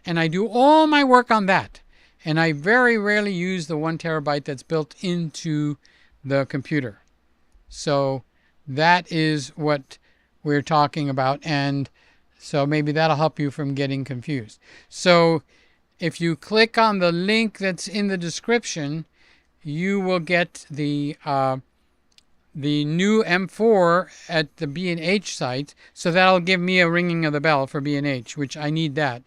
And I do all my work on that. And I very rarely use the 1 terabyte that's built into the computer. So that is what we're talking about. And so maybe that'll help you from getting confused. So if you click on the link that's in the description, you will get the new M4 at the B&H site. So that'll give me a ringing of the bell for B&H, which I need that,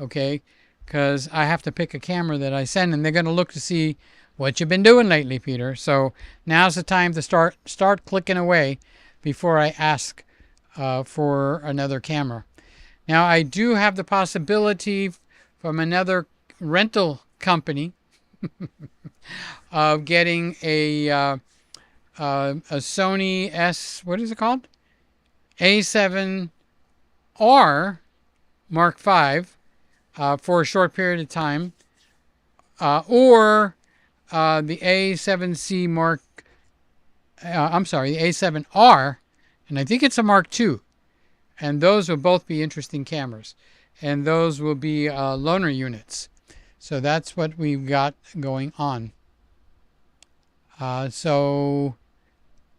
okay? Because I have to pick a camera that I send, and they're going to look to see what you've been doing lately, Peter. So now's the time to start clicking away before I ask for another camera. Now, I do have the possibility from another rental company of getting a Sony what is it called? A7R Mark V for a short period of time, or the A7C Mark, the A7R, and I think it's a Mark II. And those will both be interesting cameras. And those will be loaner units. So that's what we've got going on. So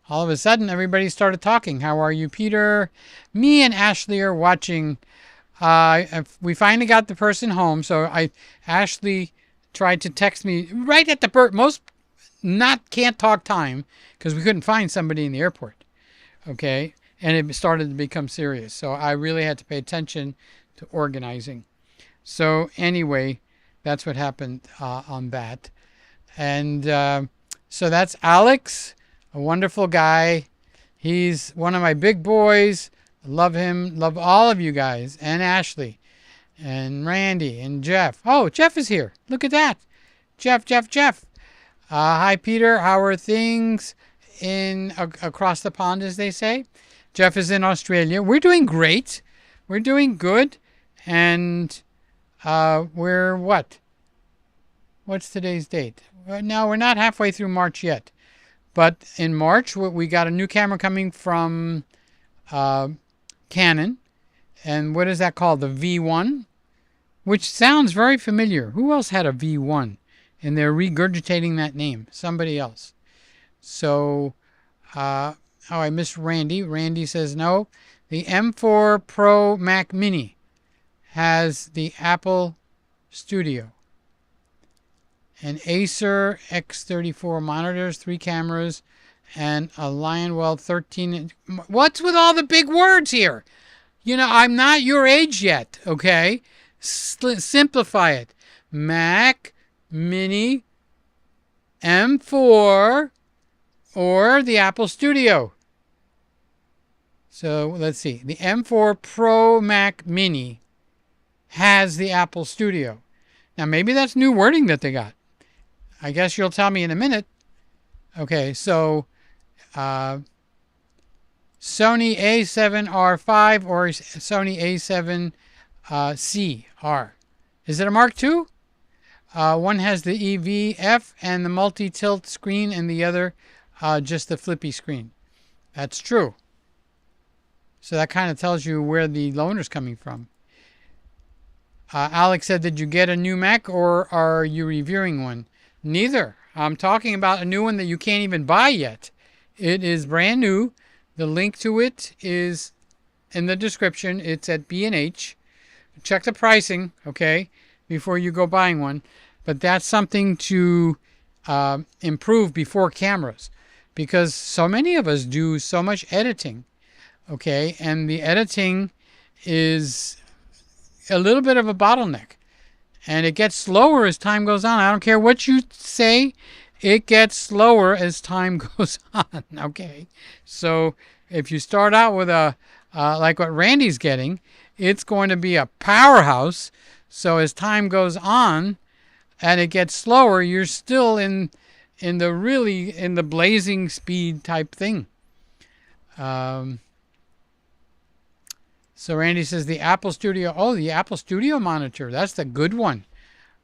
all of a sudden, everybody started talking. How are you, Peter? Me and Ashley are watching. We finally got the person home. So Ashley tried to text me right at the can't talk time, because we couldn't find somebody in the airport. Okay. And it started to become serious. So I really had to pay attention to organizing. So anyway, that's what happened on that. And so that's Alex, a wonderful guy. He's one of my big boys. I love him. Love all of you guys. And Ashley. And Randy. And Jeff. Oh, Jeff is here. Look at that. Jeff. Hi, Peter. How are things across the pond, as they say? Jeff is in Australia. We're doing great. We're doing good. And we're what? What's today's date? No, we're not halfway through March yet. But in March, we got a new camera coming from Canon. And what is that called? The V1? Which sounds very familiar. Who else had a V1? And they're regurgitating that name. Somebody else. So, I missed Randy. Randy says no. The M4 Pro Mac Mini has the Apple Studio. An Acer X34 monitors, 3 cameras, and a Lionwell 13. What's with all the big words here? You know, I'm not your age yet, okay? Simplify it. Mac Mini M4 or the Apple Studio. So let's see. The M4 Pro Mac Mini has the Apple Studio. Now maybe that's new wording that they got. I guess you'll tell me in a minute. Okay, so Sony A7R5 or Sony A7CR. Is it a Mark II? One has the EVF and the multi-tilt screen, and the other just the flippy screen. That's true. So that kind of tells you where the loaner's coming from. Alex said, did you get a new Mac or are you reviewing one? Neither. I'm talking about a new one that you can't even buy yet. It is brand new. The link to it is in the description. It's at B&H. Check the pricing, okay, before you go buying one. But that's something to improve before cameras, because so many of us do so much editing, okay, and the editing is a little bit of a bottleneck, and it gets slower as time goes on. I don't care what you say, it gets slower as time goes on, okay? So if you start out with a like what Randy's getting, it's going to be a powerhouse. So as time goes on and it gets slower, you're still in the blazing speed type thing. So Randy says the Apple Studio. Oh, the Apple Studio monitor. That's the good one.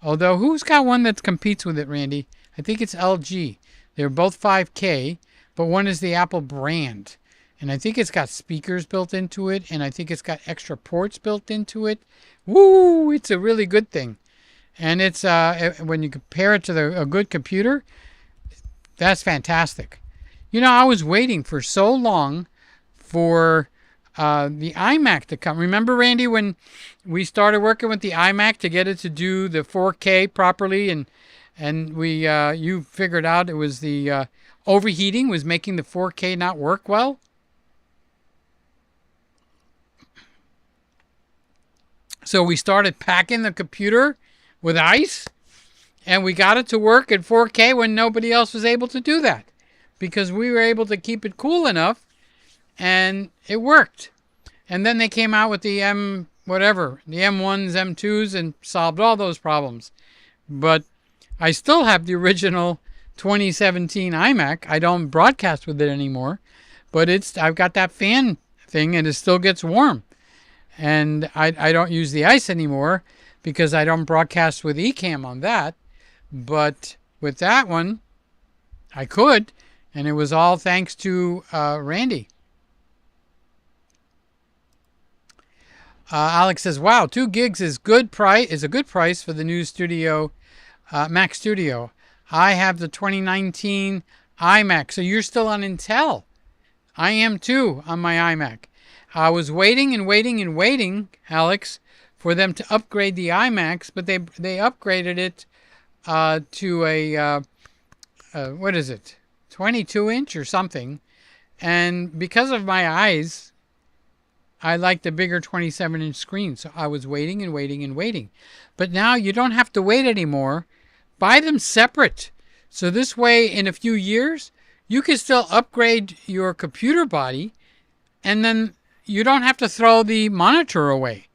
Although, who's got one that competes with it, Randy? I think it's LG. They're both 5K, but one is the Apple brand. And I think it's got speakers built into it, and I think it's got extra ports built into it. Woo! It's a really good thing. And it's when you compare it to a good computer, that's fantastic. You know, I was waiting for so long for the iMac to come. Remember, Randy, when we started working with the iMac to get it to do the 4K properly, and we you figured out it was the overheating was making the 4K not work well? So we started packing the computer with ice, and we got it to work at 4K when nobody else was able to do that, because we were able to keep it cool enough, and it worked. And then they came out with the M1s, M2s, and solved all those problems. But I still have the original 2017 iMac. I don't broadcast with it anymore, but I've got that fan thing, and it still gets warm. And I don't use the ice anymore because I don't broadcast with Ecamm on that. But with that one, I could, and it was all thanks to Randy. Alex says, "Wow, 2 gigs is a good price for the new Studio, Mac Studio. I have the 2019 iMac, so you're still on Intel. I am too on my iMac. I was waiting and waiting and waiting, Alex, for them to upgrade the iMacs, but they upgraded it to a what is it, 22-inch or something. And because of my eyes, I like the bigger 27-inch screen. So I was waiting and waiting and waiting. But now you don't have to wait anymore. Buy them separate. So this way, in a few years, you can still upgrade your computer body, and then you don't have to throw the monitor away.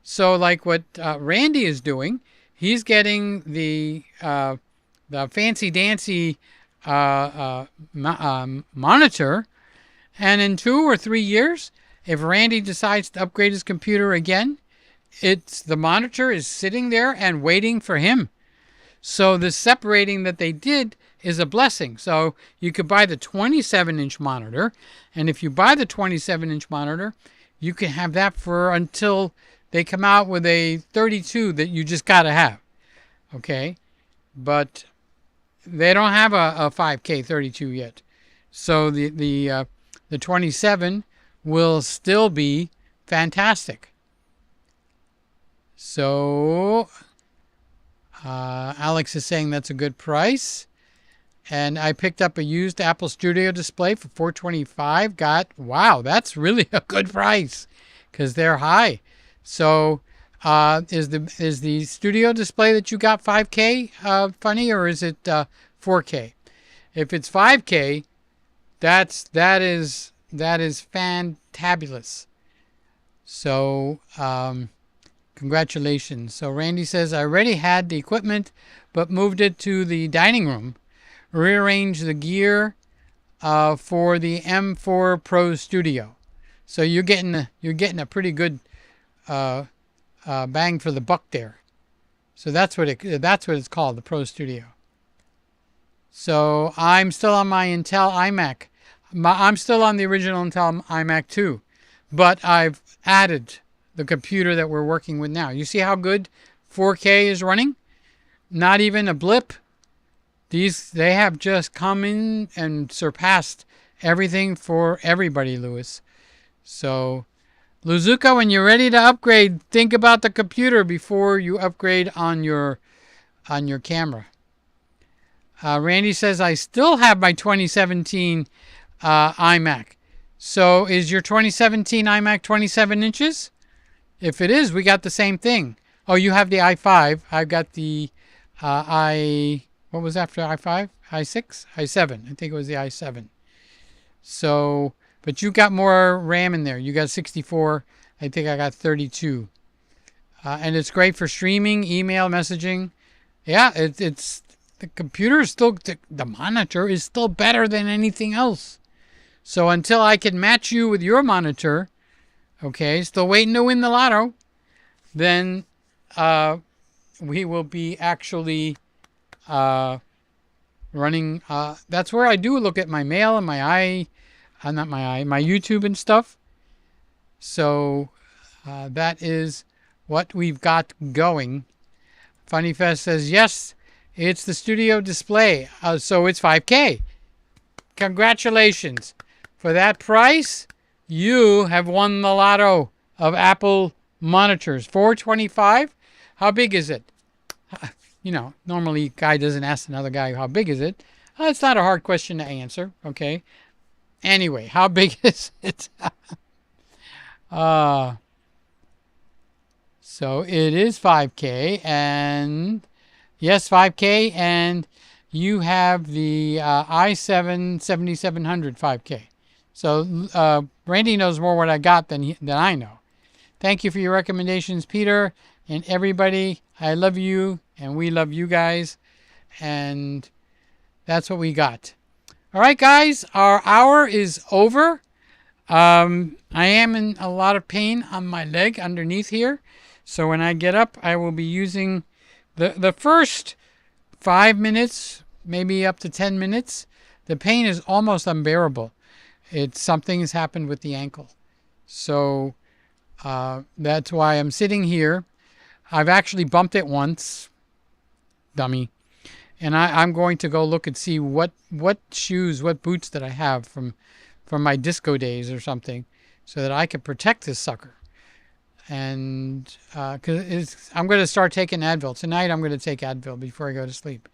So like what Randy is doing, he's getting the fancy dancy monitor, and in 2 or 3 years, if Randy decides to upgrade his computer again, the monitor is sitting there and waiting for him. So the separating that they did is a blessing. So you could buy the 27-inch monitor, and if you buy the 27-inch monitor, you can have that for until they come out with a 32 that you just got to have. Okay? But they don't have a 5K 32 yet. So the 27 will still be fantastic. So Alex is saying that's a good price. And I picked up a used Apple Studio display for $425. Wow, that's really a good price because they're high. So is the Studio display that you got 5K funny, or is it 4K? If it's 5K, that is fantabulous. So congratulations. So Randy says, I already had the equipment but moved it to the dining room. Rearrange the gear for the M4 Pro Studio. So you're getting a pretty good bang for the buck there. So that's what it's called, the Pro Studio. So I'm still on my Intel iMac. I'm still on the original Intel iMac too, but I've added the computer that we're working with now. You see how good 4K is running? Not even a blip. They have just come in and surpassed everything for everybody, Lewis. So, Luzuka, when you're ready to upgrade, think about the computer before you upgrade on your camera. Randy says, I still have my 2017 iMac. So, is your 2017 iMac 27 inches? If it is, we got the same thing. Oh, you have the i5. I've got the what was after i5? i6? i7. I think it was the i7. So But you got more RAM in there. You got 64. I think I got 32. And it's great for streaming, email, messaging. Yeah, it's the computer is still, the monitor is still better than anything else. So until I can match you with your monitor, okay, still waiting to win the lotto, then we will be actually running. That's where I do look at my mail and my my YouTube and stuff. So that is what we've got going. Funny Fest says, yes, it's the studio display. So it's 5K. Congratulations. For that price, you have won the lotto of Apple monitors. $425. How big is it? You know, normally a guy doesn't ask another guy, how big is it? It's not a hard question to answer, okay? Anyway, how big is it? So it is 5K, and yes, 5K, and you have the i7 7700 5K. So Randy knows more what I got than I know. Thank you for your recommendations, Peter, and everybody. I love you, and we love you guys, and that's what we got. All right, guys, our hour is over. I am in a lot of pain on my leg underneath here, so when I get up, I will be using the first 5 minutes, maybe up to 10 minutes. The pain is almost unbearable. Something has happened with the ankle. So that's why I'm sitting here. I've actually bumped it once, dummy. And I'm going to go look and see what shoes, what boots that I have from my disco days or something, so that I can protect this sucker. And because I'm going to start taking Advil. Tonight I'm going to take Advil before I go to sleep.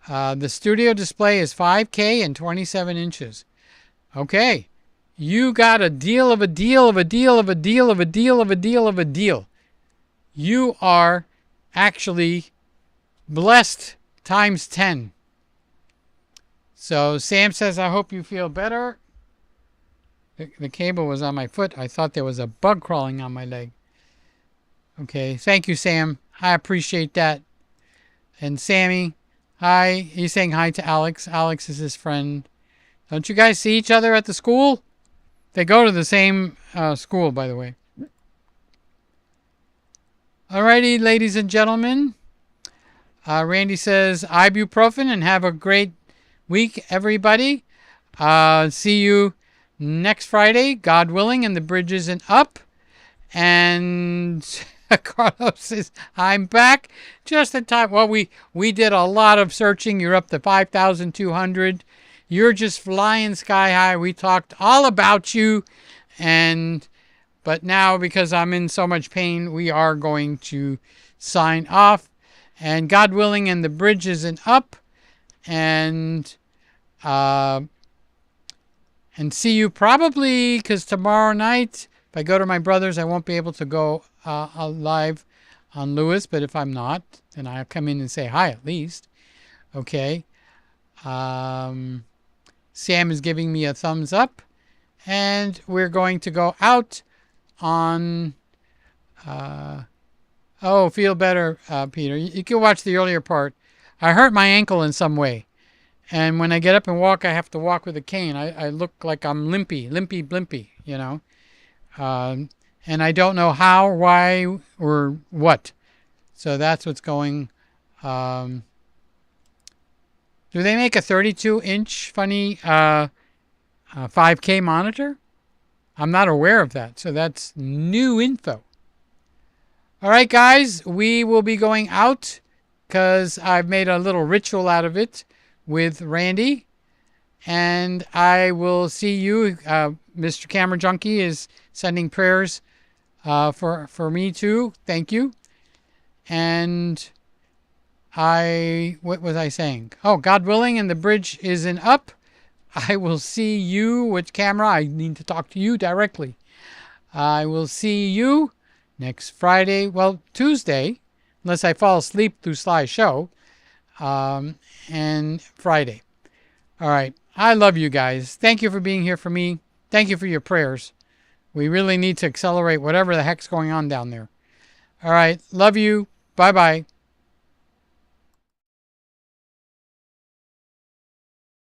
The studio display is 5K and 27 inches. Okay, you got a deal of a deal of a deal of a deal of a deal of a deal of a deal. You are actually blessed times 10. So Sam says, I hope you feel better. The cable was on my foot. I thought there was a bug crawling on my leg. Okay, thank you, Sam. I appreciate that. And Sammy, hi. He's saying hi to Alex. Alex is his friend. Don't you guys see each other at the school? They go to the same school, by the way. Alrighty, ladies and gentlemen. Randy says, ibuprofen, and have a great week, everybody. See you next Friday, God willing, and the bridge isn't up. And Carlos says, I'm back just in time. Well, we did a lot of searching. You're up to 5,200. You're just flying sky high. We talked all about you. But now, because I'm in so much pain, we are going to sign off. And God willing, and the bridge isn't up. And see you probably, because tomorrow night, if I go to my brother's, I won't be able to go live on Lewis. But if I'm not, then I'll come in and say hi at least. Okay. Sam is giving me a thumbs up. And we're going to go out on... feel better, Peter. You can watch the earlier part. I hurt my ankle in some way. And when I get up and walk, I have to walk with a cane. I look like I'm limpy, you know. And I don't know how, why, or what. So that's what's going. Do they make a 32-inch funny 5K monitor? I'm not aware of that. So that's new info. All right, guys. We will be going out because I've made a little ritual out of it with Randy. And I will see you. Mr. Camera Junkie is sending prayers for me too. Thank you. And what was I saying? Oh, God willing, and the bridge isn't up. I will see you. Which camera? I need to talk to you directly. I will see you next Friday. Well, Tuesday, unless I fall asleep through Sly's show. And Friday. All right. I love you guys. Thank you for being here for me. Thank you for your prayers. We really need to accelerate whatever the heck's going on down there. All right. Love you. Bye-bye.